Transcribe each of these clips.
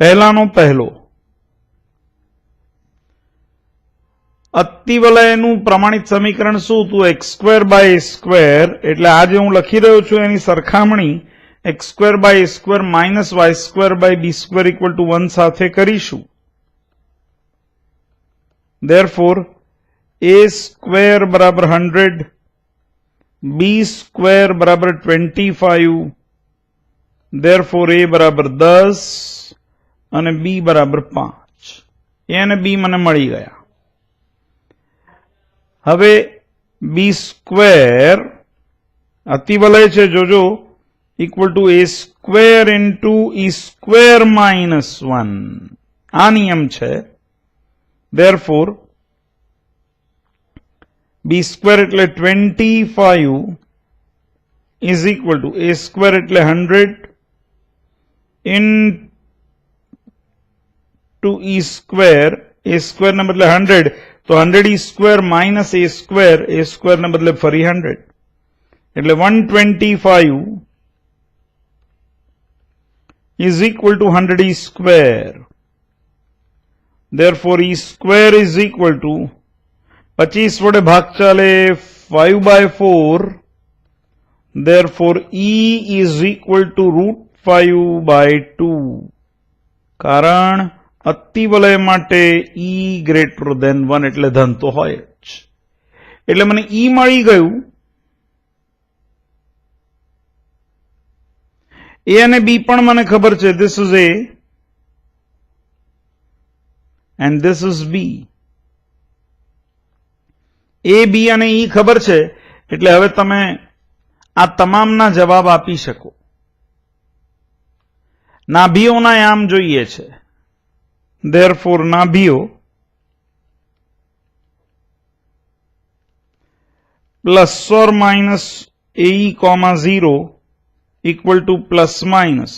પહેલાનો પહેલો અતિવલયનું પ્રમાણિત સમીકરણ શું હતું? x square by a square. એટલે આ જે હું લખી રહ્યો છું એની સરખામણી x square by a square minus y square by b square equal to 1 સાથે કરીશું. Therefore, a સ્ક્વેર બરાબર 100, b સ્ક્વેર બરાબર 25, therefore a બરાબર 10 અને b બરાબર 5. a અને b મને મળી ગયા. હવે b સ્ક્વેર અતિવલય છે જોજો equal to a square into e square minus 1. આ નિયમ છે. Therefore, b સ્ક્વેર એટલે 25 is equal to a square એટલે 100 into e square. a square ને બદલે 100 તો 100 e square minus a square ને બદલે ફરી 100 એટલે 125 is equal to 100 e square. Therefore, e square is equal to 25 વડે ભાગ ચાલે 5/4. Therefore, e is equal to √5/2. કારણ અતિવલય માટે e ગ્રેટર ધેન 1 એટલે ધન તો હોય જ. એટલે મને e મળી ગયું. a અને b પણ મને ખબર છે. This is a and this is b. a b અને e ખબર છે એટલે હવે તમે આ તમામના જવાબ આપી શકો. નાભીઓના યામ જોઈએ છે. Therefore, નાભીઓ plus or minus ae, 0 equal to plus minus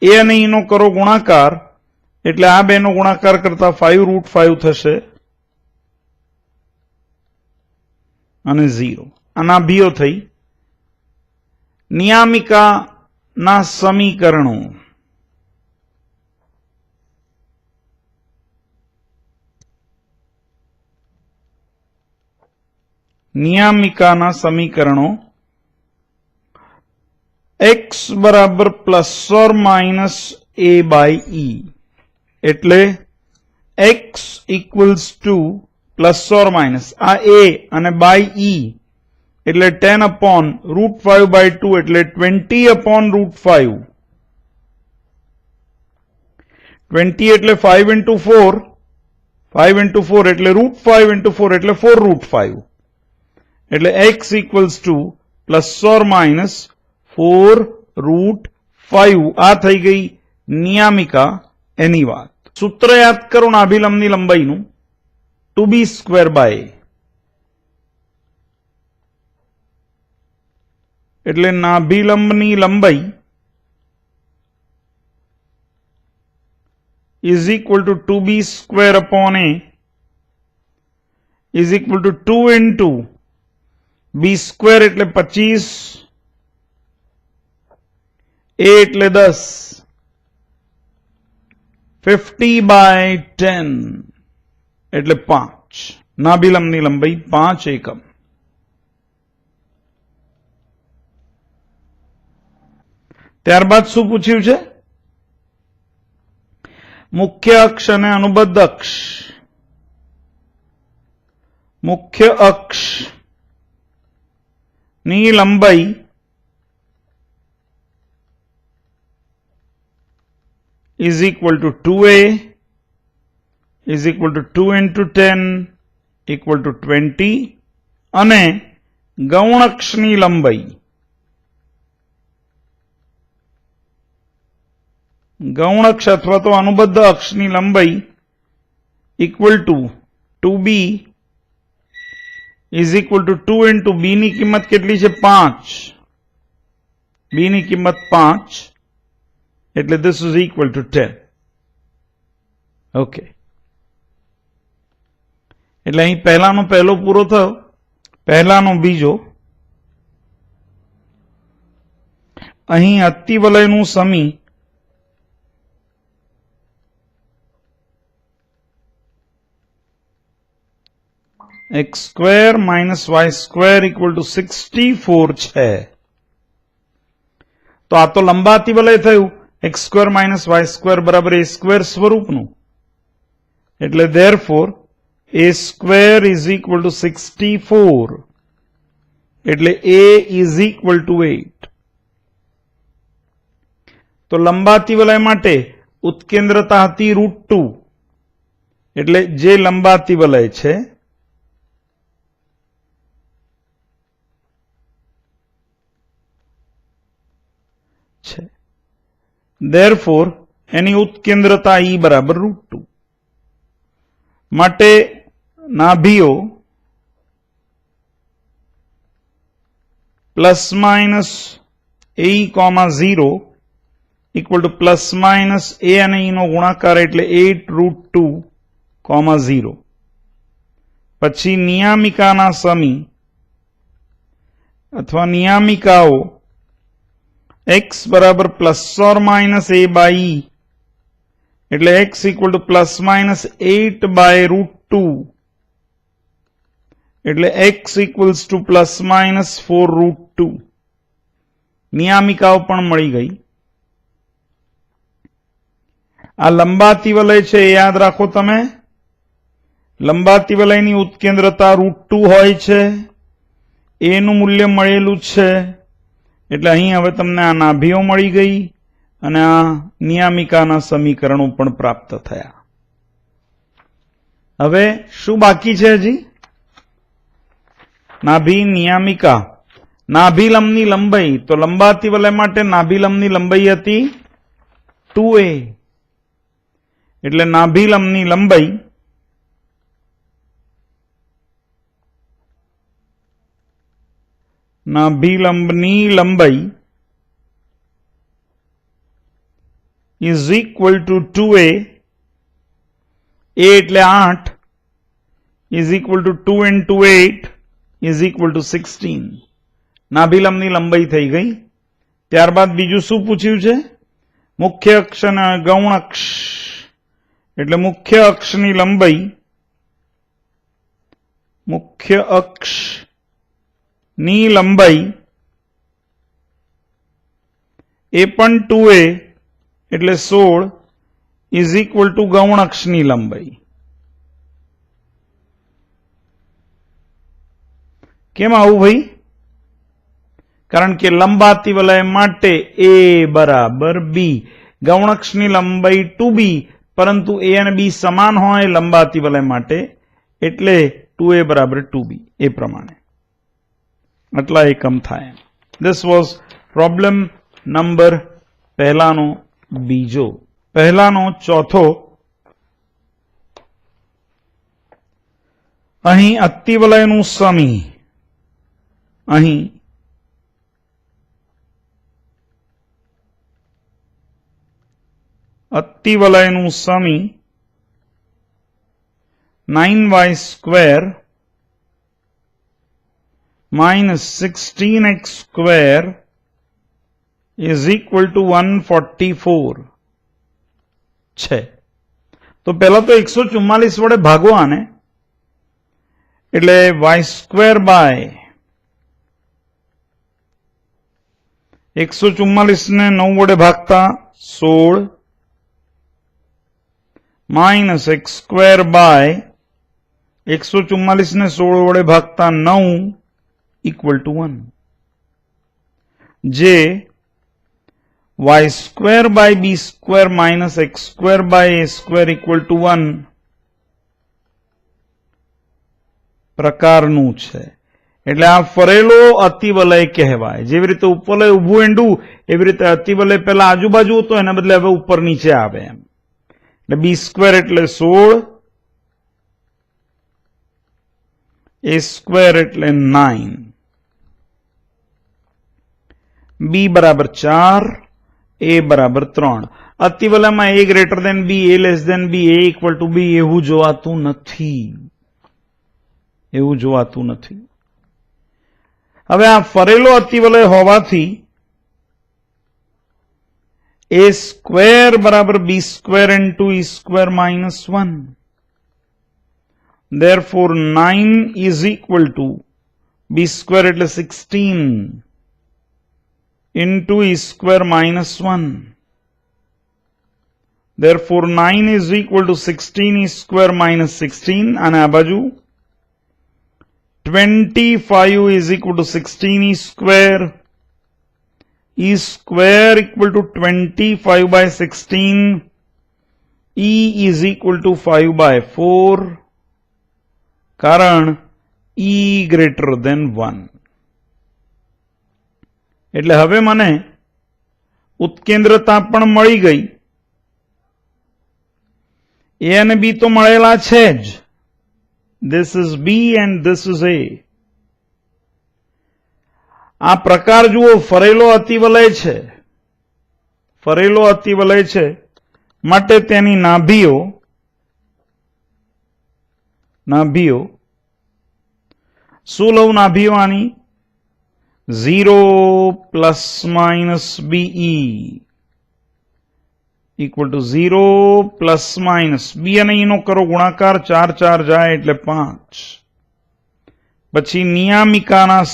a અને e નો કરો ગુણાકાર એટલે આ બેનો ગુણાકાર કરતા 5√5 થશે અને 0. આ નાભીઓ થઈ. નિયામિકાના સમીકરણો. નિયામિકાના સમીકરણો x બરાબર plus or minus a by e. એટલે x equals to plus or minus આ a અને બાય e એટલે 10/√5/2 એટલે 20/√5. 20 એટલે 5 into 4, 5 into 4 એટલે √5 into 4 એટલે 4√5. એટલે x equals to plus or minus 4√5. આ થઈ ગઈ નિયામિકા એની વાત. સૂત્ર યાદ કરો નાભિલંબની લંબાઈનું 2b સ્ક્વેર બાય એટલે નાભિલંબની લંબાઈ is equal to 2b square upon a is equal to 2 into b square એટલે 25, a એટલે 10, 50/10 એટલે 5. નાભિલંબની લંબાઈ 5 એકમ. ત્યારબાદ શું પૂછ્યું છે? મુખ્ય અક્ષ અને અનુબદ્ધ અક્ષ. મુખ્ય અક્ષ ની લંબાઈ is equal to 2a is equal to 2 into 10 equal to 20 અને ગૌણ અક્ષની લંબાઈ ગૌણ અક્ષ અથવા તો અનુબદ્ધ અક્ષની લંબાઈ equal to 2b is equal to 2 into b ની કિંમત કેટલી છે? 5. b ની કિંમત 5 એટલે this is equal to 10. Okay. એટલે અહીં પહેલાનો પહેલો પૂરો થયો, પહેલાનો બીજો. અહીં અતિવલયનું સમી X square minus Y square equal to 64 है। तो आ तो लंबातिवलय थयुं X square minus Y square बराबर ए स्क्वेर स्वरूपનું, એટલે therefore a square is equal to 64, એટલે a is equal to 8. તો લંબાતિવલય માટે ઉત્કેન્દ્રતા હતી √2, એટલે જે લંબાતિવલય છે therefore એની ઉત્કેન્દ્રતા E બરાબર √2. માટે નાભીઓ plus minus A comma 0 equal to plus minus A અને ઈનો ગુણાકાર એટલે 8√2 કોમા 0. પછી નિયામિકાના સમી અથવા નિયામિકાઓ x બરાબર plus or minus a by e એટલે x equal to plus minus 8 by √2 એટલે x equals to plus minus 4√2. નિયામિકાઓ પણ મળી ગઈ. આ લંબાતિવલય છે એ યાદ રાખો તમે. લંબાતિવલયની ઉત્કેન્દ્રતા √2 હોય છે. a નું મૂલ્ય મળેલું છે એટલે અહીં હવે તમને આ નાભીઓ મળી ગઈ અને આ નિયામિકાના સમીકરણો પણ પ્રાપ્ત થયા. હવે શું બાકી છે હજી? નાભી નિયામિકા. નાભીલંબની લંબાઈ, તો લંબાતિવલય માટે નાભીલંબની લંબાઈ હતી 2a, એટલે નાભીલંબની લંબાઈ નાભીલંબની લંબાઈ is equal to 2a, a એટલે 8 is equal to 2 into 8 is equal to 16. નાભીલંબની લંબાઈ થઈ ગઈ. ત્યારબાદ બીજું શું પૂછ્યું છે? મુખ્ય અક્ષ અને ગૌણ અક્ષ, એટલે મુખ્ય અક્ષની લંબાઈ, મુખ્ય અક્ષ ની લંબાઈ એ પણ 2a એટલે 16 ઇઝ ઇક્વલ ટુ ગૌણ અક્ષની લંબાઈ. કેમ આવું ભાઈ? કારણ કે લંબાતિવલય માટે a બરાબર b, ગૌણ અક્ષની લંબાઈ 2b, પરંતુ a અને b સમાન હોય લંબાતિવલય માટે, એટલે 2a બરાબર 2b. એ પ્રમાણે આટલા એકમ થાય. This was problem number પહેલાનો બીજો. પહેલાનો ચોથો. અહીં અતિવલયનું સમી, અહીં અતિવલયનું સમી 9y square minus 16x square is equal to 144 છે. તો પહેલા તો 144 વડે ભાગો આને, એટલે y સ્ક્વેર બાય 144 ને 9 વડે ભાગતા 16 માઇનસ x સ્ક્વેર બાય 144 ને 16 વડે ભાગતા 9 equal to 1, જે y square by b square minus x square by a square equal to 1 પ્રકારનું છે. એટલે આ ફરેલો અતિવલય કહેવાય. જેવી રીતે ઉપવલય ઊભું એંડું, એવી રીતે અતિવલય પહેલા આજુબાજુ હતો, એના બદલે હવે ઉપર નીચે આવે એમ. એટલે b સ્ક્વેર એટલે 16, a સ્ક્વેર એટલે 9, b બરાબર 4, a બરાબર 3. અતિવલયમાં a greater than b, a less than b, a equal to b એવું જોવાતું નથી. એવું જોવાતું નથી. હવે આ ફરેલો અતિવલય હોવાથી a સ્ક્વેર બરાબર b square into e square minus 1. therefore 9 is equal to b square એટલે 16 into e square minus 1. Therefore 9 is equal to 16 e square minus 16 અને આ બાજુ 25 is equal to 16 e square equal to 25 by 16, e is equal to 5 by 4 કારણ e greater than 1. એટલે હવે મને ઉત્કેન્દ્રતા પણ મળી ગઈ. A અને B તો મળેલા છે જ. This is B and this is A. આ પ્રકાર જુઓ, ફરેલો અતિવલય છે. ફરેલો અતિવલય છે માટે તેની નાભીઓ શું લઉં નાભીઓ આની? 0 plus minus BE equal to 0 plus minus B અને E નો કરો ગુણાકાર 4 4 જાય એટલે 5. પછી નિયામિકાના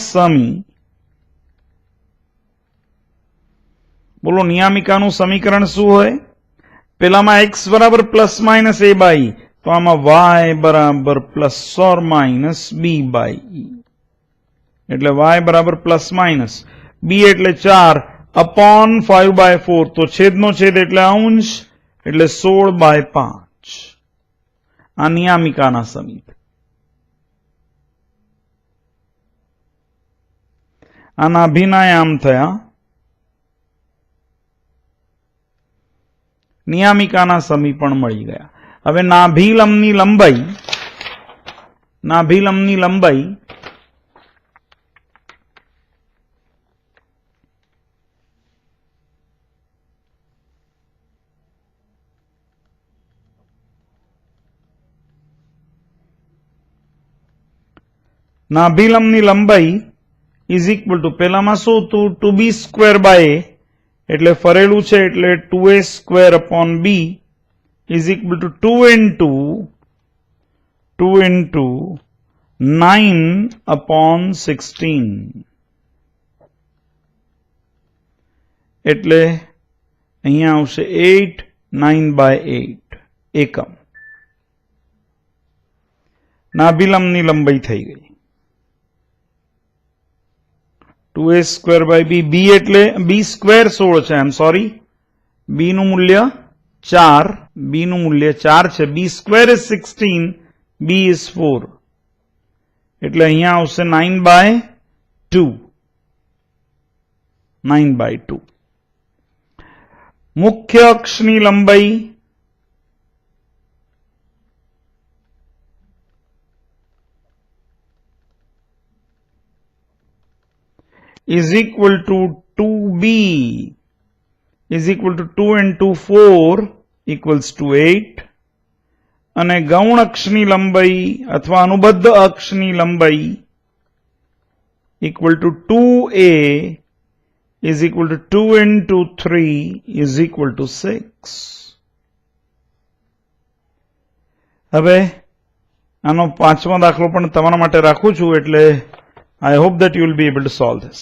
સમી બોલો નિયામિકાનું સમીકરણ શું હોય? પેલામાં x બરાબર plus minus a by e, તો આમાં y બરાબર plus or minus b by e. એટલે y બરાબર પ્લસ માઇનસ b એટલે 4 અપોન 5 બાય 4, તો છેદનો છેદ એટલે અંશ એટલે 16 બાય 5. આ નિયામિકાના સમી. આના અભિનાયામ થયા. નિયામિકાના સમી પણ મળી ગયા. હવે નાભિલંબની લંબાઈ ઇઝ ઇક્વલ ટુ પેલામાં શું હતું? 2b સ્ક્વેર બાય a, એટલે ફરેલું છે એટલે 2a square upon b is equal to 2 into 9 upon 16. એટલે અહીંયા આવશે 8 9 by 8 એકમ. નાભિલંબની લંબાઈ થઈ ગઈ. 2a સ્ક્વેર બાય b એટલે b સ્ક્વેર 16 છે. સોરી, b નું મૂલ્ય 4, છે. b square is 16, b is 4, એટલે અહીંયા આવશે 9 by 2. મુખ્ય અક્ષની લંબાઈ is equal to 2b is equal to 2 into 4 equals to 8. અને ગૌણ અક્ષની લંબાઈ અથવા અનુબદ્ધ અક્ષની લંબાઈ equal to 2a is equal to 2 into 3 is equal to 6. હવે આનો પાંચમો દાખલો પણ તમારા માટે રાખું છું, એટલે I hope that you will be able to solve this.